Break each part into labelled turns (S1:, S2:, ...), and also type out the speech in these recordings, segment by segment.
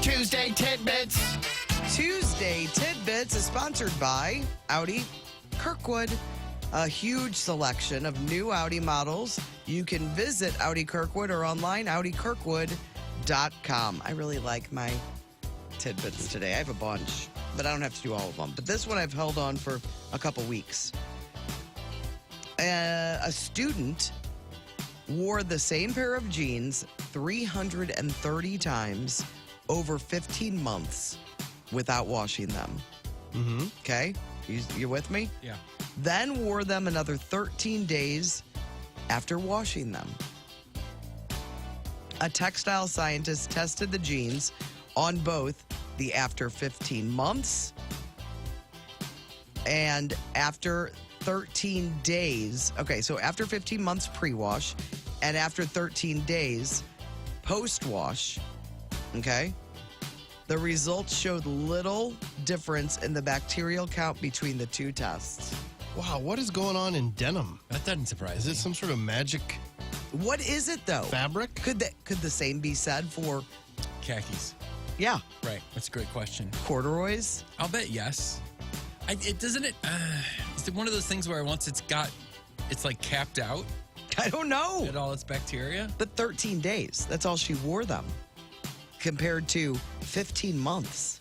S1: Tuesday Tidbits.
S2: Tuesday Tidbits is sponsored by Audi Kirkwood. A huge selection of new Audi models. You can visit Audi Kirkwood or online, audikirkwood.com. I really like my tidbits today. I have a bunch, but I don't have to do all of them. But this one I've held on for a couple weeks. A student wore the same pair of jeans 330 times over 15 months without washing them.
S1: Mm-hmm.
S2: Okay? You with me?
S1: Yeah.
S2: Then wore them another 13 days after washing them. A textile scientist tested the jeans on both the after 15 months and after 13 days. Okay, so after 15 months pre-wash and after 13 days post-wash. Okay? The results showed little difference in the bacterial count between the two tests.
S1: Wow, what is going on in denim?
S3: That doesn't surprise
S1: Is
S3: me.
S1: it some sort of magic
S2: What is it, though?
S1: fabric?
S2: Could the same be said for,
S3: Khakis.
S2: yeah,
S3: Right. That's a great question.
S2: corduroys?
S3: I'll bet yes. Is it one of those things where once it's like capped out
S2: I don't know.
S3: at all its bacteria?
S2: But 13 days, that's all she wore them, compared to 15 months.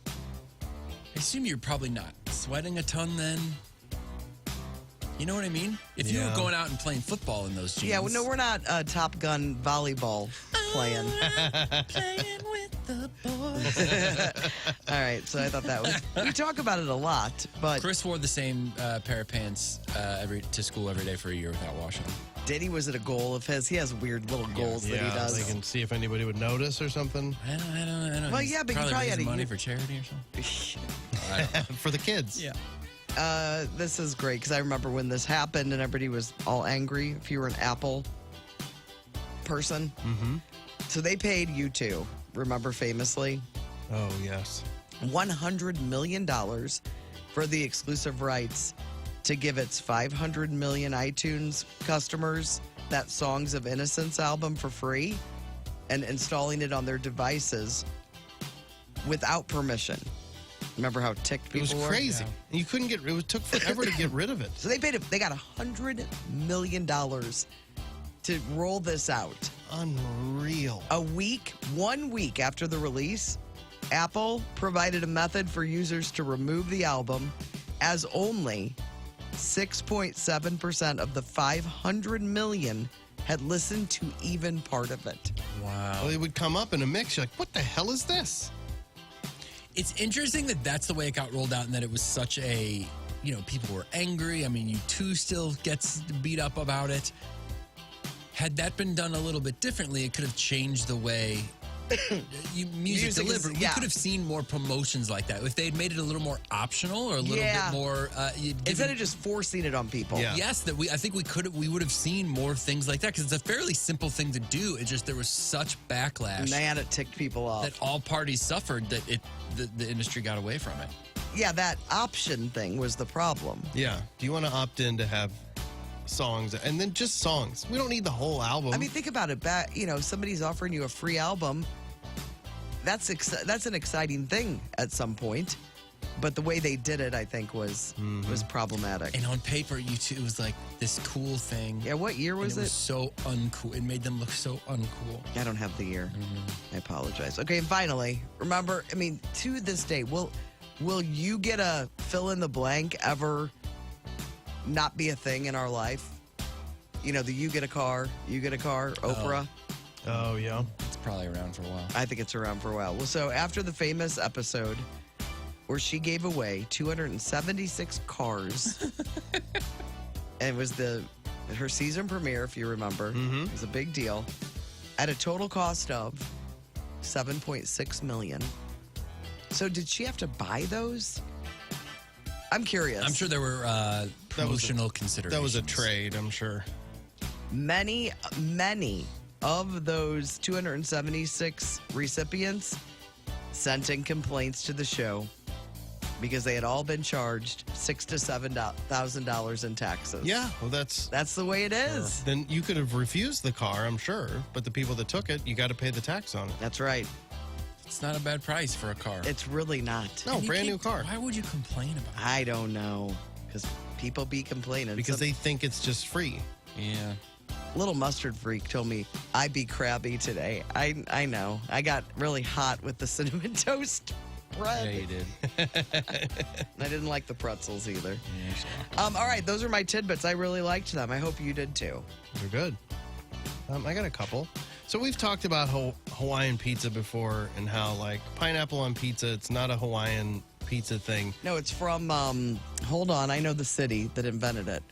S3: I assume you're probably not sweating a ton then. You know what I mean? If you were
S1: Yeah.
S3: going out and playing football in those jeans.
S2: Yeah, well, no, we're not Top Gun volleyball playing.
S3: Playing with the boys.
S2: All right, so I thought that was... We talk about it a lot, but
S3: Chris wore the same pair of pants to school every day for a year without washing them.
S2: Diddy, was it a goal of his? He has weird little goals that he does.
S1: They can see if anybody would notice or something.
S3: I don't know.
S2: Well,
S3: He's
S2: yeah, but you probably had
S3: raising
S2: a
S3: money
S2: year-
S3: for charity or something.
S1: For the kids.
S3: Yeah.
S2: This is great because I remember when this happened and everybody was all angry if you were an Apple person.
S1: Mm-hmm.
S2: So they paid U2, remember famously,
S1: Oh, yes.
S2: $100 million for the exclusive rights to give its 500 million iTunes customers that Songs of Innocence album for free and installing it on their devices without permission. Remember how ticked
S1: It
S2: people
S1: was
S2: were?
S1: crazy.
S3: Yeah.
S1: You couldn't get it. Took forever to get rid of it.
S2: So they got $100 million to roll this out.
S1: Unreal.
S2: 1 week after the release, Apple provided a method for users to remove the album, as only 6.7% of the 500 million had listened to even part of it.
S3: Wow.
S1: Well, it would come up in a mix. You're like, what the hell is this?
S3: It's interesting that that's the way it got rolled out and that it was such a, people were angry. I mean, U2 still gets beat up about it. Had that been done a little bit differently, it could have changed the way music
S2: Music is-
S3: delivered.
S2: yeah.
S3: We could have seen more promotions like that. If they had made it a little more optional or a little
S2: Yeah.
S3: bit more...
S2: Instead of just forcing it on people.
S1: Yeah.
S3: Yes, I think we would have seen more things like that because it's a fairly simple thing to do. It's just there was such backlash
S2: Man, it ticked people off.
S3: that all parties suffered that the industry got away from it.
S2: Yeah, that option thing was the problem.
S1: Yeah. Do you want to opt in to have songs and then just songs? We don't need the whole album.
S2: I mean, think about it. Somebody's offering you a free album. That's an exciting thing at some point. But the way they did it, I think, was problematic.
S3: And on paper, U2 was like this cool thing.
S2: Yeah, what year was
S3: And it
S2: it?
S3: was so uncool. It made them look so uncool.
S2: I don't have the year. I apologize. Okay, and finally, remember, to this day, will you get a fill in the blank ever not be a thing in our life? The you get a car, Oprah.
S1: oh, yeah.
S3: It's probably around for a while.
S2: I think it's around for a while. Well, so after the famous episode where she gave away 276 cars, and it was her season premiere, if you remember.
S1: Mhm.
S2: It was a big deal. At a total cost of $7.6 million. So did she have to buy those? I'm curious.
S3: I'm sure there were promotional considerations.
S1: That was a trade, I'm sure.
S2: Many of those 276 recipients sent in complaints to the show because they had all been charged $6,000 to $7,000 in taxes.
S1: Yeah, well, that's
S2: the way it is.
S1: Then you could have refused the car, I'm sure. But the people that took it, you got to pay the tax on it.
S2: That's right.
S3: It's not a bad price for a car.
S2: It's really not.
S1: No,
S3: And you
S1: brand new
S3: can't-
S1: car.
S3: Why would you complain about it?
S2: I don't know. Because people be complaining.
S1: Because they think it's just free.
S3: Yeah.
S2: Little mustard freak told me I'd be crabby today. I know. I got really hot with the cinnamon toast bread.
S3: Yeah, you did.
S2: And I didn't like the pretzels either.
S3: Yeah,
S2: All right, those are my tidbits. I really liked them. I hope you did too.
S1: They're good. I got a couple. So we've talked about Hawaiian pizza before and how, like, pineapple on pizza, it's not a Hawaiian pizza thing.
S2: No, it's from, hold on, I know the city that invented it.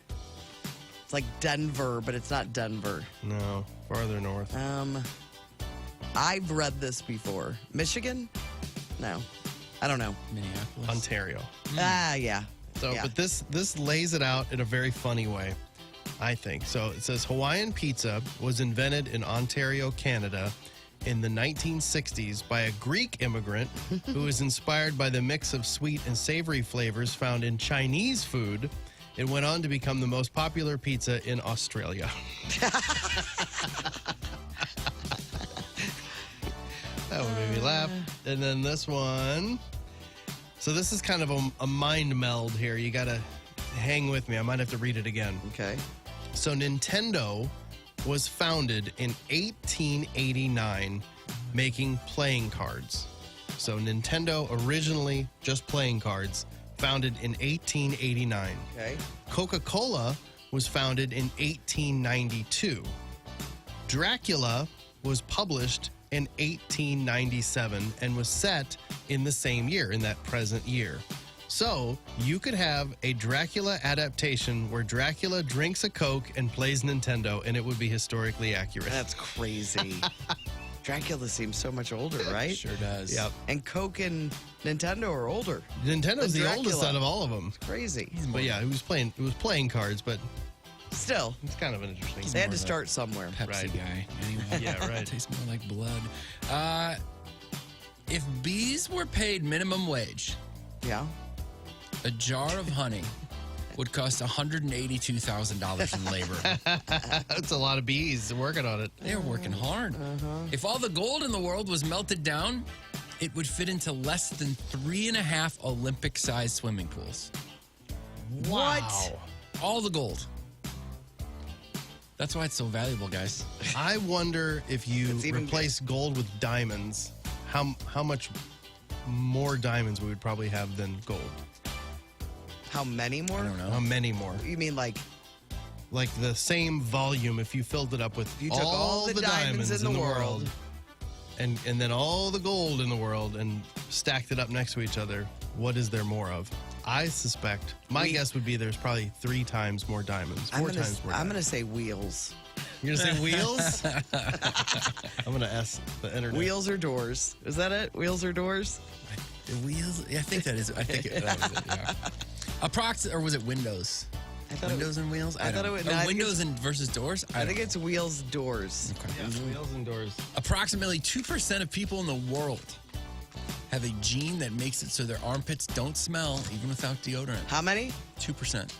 S2: It's like Denver, but it's not Denver.
S1: No, farther north.
S2: I've read this before. Michigan? No, I don't know.
S3: Minneapolis.
S1: Ontario.
S2: Yeah.
S1: So,
S2: Yeah.
S1: but this lays it out in a very funny way, I think. So it says Hawaiian pizza was invented in Ontario, Canada in the 1960s by a Greek immigrant who was inspired by the mix of sweet and savory flavors found in Chinese food. It went on to become the most popular pizza in Australia. That one made me laugh. And then this one. So this is kind of a mind meld here. You got to hang with me. I might have to read it again.
S2: Okay.
S1: So Nintendo was founded in 1889 making playing cards. So Nintendo originally just playing cards, founded in 1889.
S2: Okay.
S1: Coca Cola was founded in 1892. Dracula was published in 1897 and was set in the same year, in that present year. So you could have a Dracula adaptation where Dracula drinks a Coke and plays Nintendo, and it would be historically accurate.
S2: That's crazy. Dracula seems so much older, right?
S3: Sure does.
S1: Yep.
S2: And Coke and Nintendo are older.
S1: Nintendo's
S2: Than
S1: the oldest
S2: Dracula.
S1: out of all of them.
S2: Crazy.
S1: But yeah, it was playing cards, but
S2: Still,
S1: it's kind of an interesting.
S2: they had
S3: more
S2: to
S3: of a
S2: start somewhere.
S3: Pepsi
S1: Right.
S3: guy. Anyway.
S1: Yeah, right.
S3: It tastes more like blood. If bees were paid minimum wage,
S2: Yeah.
S3: a jar of honey would cost $182,000 in labor.
S1: That's a lot of bees working on it.
S3: They're working hard. If all the gold in the world was melted down, it would fit into less than 3.5 Olympic-sized swimming pools.
S2: What?
S3: All the gold. That's why it's so valuable, guys.
S1: I wonder if you
S2: It's even-
S1: replace gold with diamonds, how much more diamonds we would probably have than gold.
S2: How many more?
S3: I don't know.
S1: How many more?
S2: You mean like
S1: Like the same volume if you filled it up with
S2: you took all the diamonds in the world.
S1: and then all the gold in the world and stacked it up next to each other, what is there more of? I suspect, my guess would be there's probably 3 times more diamonds, 4 times more
S2: I'm
S1: diamonds.
S2: gonna say wheels.
S1: You're going to say wheels? I'm going to ask the internet.
S2: Wheels or doors? Is that it? Wheels or doors?
S3: The wheels? Yeah, I think that is. I think that was it, yeah. Or was it windows?
S2: I thought it
S3: Windows and wheels?
S2: I thought
S3: don't
S2: it was-
S3: know.
S2: no, I
S3: Oh,
S2: think
S3: windows and versus doors?
S2: I think it's wheels, doors.
S3: Okay.
S1: Yeah, wheels and doors.
S3: Approximately 2% of people in the world have a gene that makes it so their armpits don't smell even without deodorant.
S2: How many?
S3: 2%.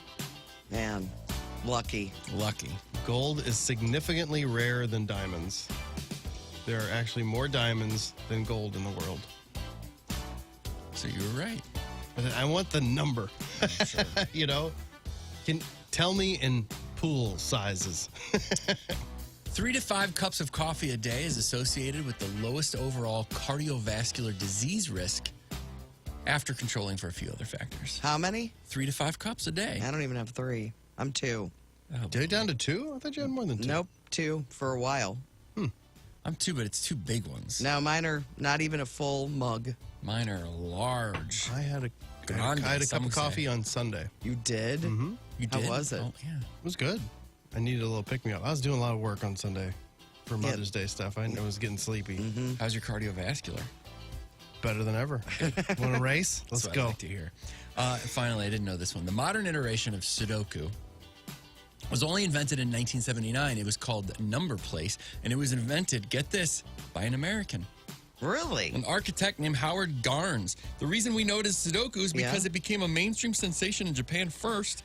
S2: Man, lucky.
S3: Lucky.
S1: Gold is significantly rarer than diamonds. There are actually more diamonds than gold in the world.
S3: So you were right.
S1: But I want the number.
S3: Sure.
S1: You know? Can tell me in pool sizes.
S3: 3 to 5 cups of coffee a day is associated with the lowest overall cardiovascular disease risk after controlling for a few other factors.
S2: How many?
S3: 3 to 5 cups a day.
S2: I don't even have 3. I'm 2.
S3: Oh,
S1: Did it down to 2? I thought you had more than 2.
S2: Nope, 2 for a while.
S3: I'm 2, but it's 2 big ones.
S2: No, mine are not even a full mug.
S3: Mine are large.
S1: I had a
S3: Grande,
S1: cup
S3: some
S1: of
S3: say.
S1: coffee on Sunday.
S2: You did?
S1: Mm-hmm.
S3: You
S2: How
S3: did?
S2: was it?
S3: Oh, yeah.
S1: It was good. I needed a little pick-me-up. I was doing a lot of work on Sunday for Mother's Day stuff. I was getting sleepy.
S2: Mm-hmm.
S3: How's your cardiovascular?
S1: Better than ever. Want to race? Let's
S3: That's what
S1: go.
S3: I'd like to hear. Finally, I didn't know this one. The modern iteration of Sudoku was only invented in 1979. It was called Number Place, and it was invented, get this, by an American,
S2: Really?
S3: an architect named Howard Garnes. The reason we know it as Sudoku is because
S2: Yeah.
S3: it became a mainstream sensation in Japan first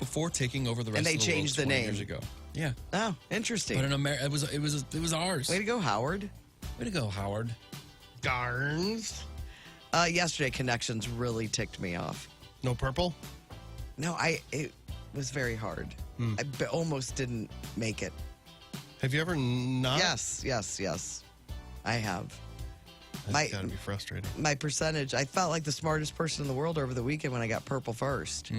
S3: before taking over the rest
S2: And they
S3: of the world
S2: changed the
S3: 20
S2: name.
S3: years ago. Yeah.
S2: Oh, interesting.
S3: But in America, it was ours.
S2: Way to go, Howard.
S3: Way to go, Howard.
S1: Garns.
S2: Yesterday, Connections really ticked me off.
S1: No purple?
S2: No, it was very hard. I almost didn't make it.
S1: Have you ever not?
S2: Yes. I have.
S1: That's got to be frustrating.
S2: My percentage, I felt like the smartest person in the world over the weekend when I got purple first.